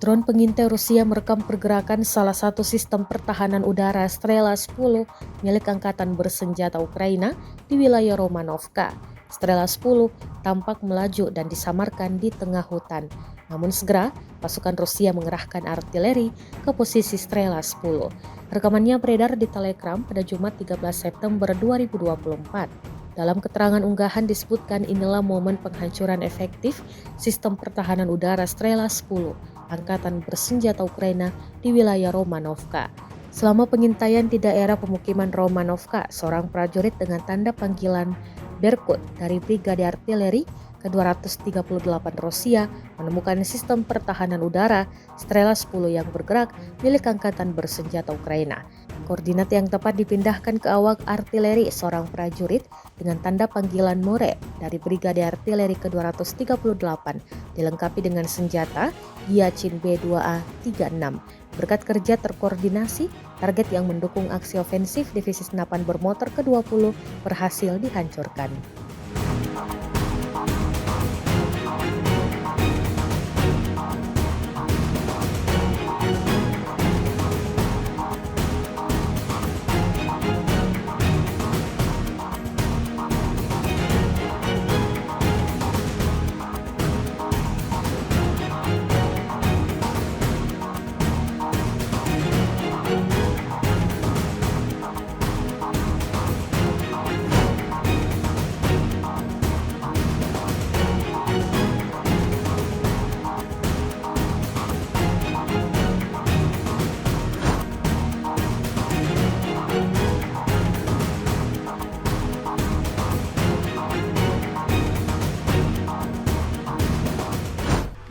Drone pengintai Rusia merekam pergerakan salah satu sistem pertahanan udara Strela 10 milik Angkatan Bersenjata Ukraina di wilayah Romanovka. Strela 10 tampak melaju dan disamarkan di tengah hutan. Namun segera, pasukan Rusia mengerahkan artileri ke posisi Strela 10. Rekamannya beredar di Telegram pada Jumat 13 September 2024. Dalam keterangan unggahan disebutkan inilah momen penghancuran efektif sistem pertahanan udara Strela 10 Angkatan Bersenjata Ukraina di wilayah Romanovka. Selama pengintaian di daerah pemukiman Romanovka, seorang prajurit dengan tanda panggilan Berkut dari Brigade Artileri ke-238 Rusia menemukan sistem pertahanan udara Strela 10 yang bergerak milik Angkatan Bersenjata Ukraina. Koordinat yang tepat dipindahkan ke awak artileri seorang prajurit dengan tanda panggilan More dari Brigade Artileri ke-238 dilengkapi dengan senjata Gyachin B2A-36. Berkat kerja terkoordinasi, target yang mendukung aksi ofensif divisi senapan bermotor ke-20 berhasil dihancurkan.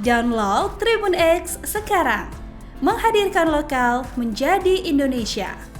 Download Tribun X sekarang, menghadirkan lokal menjadi Indonesia.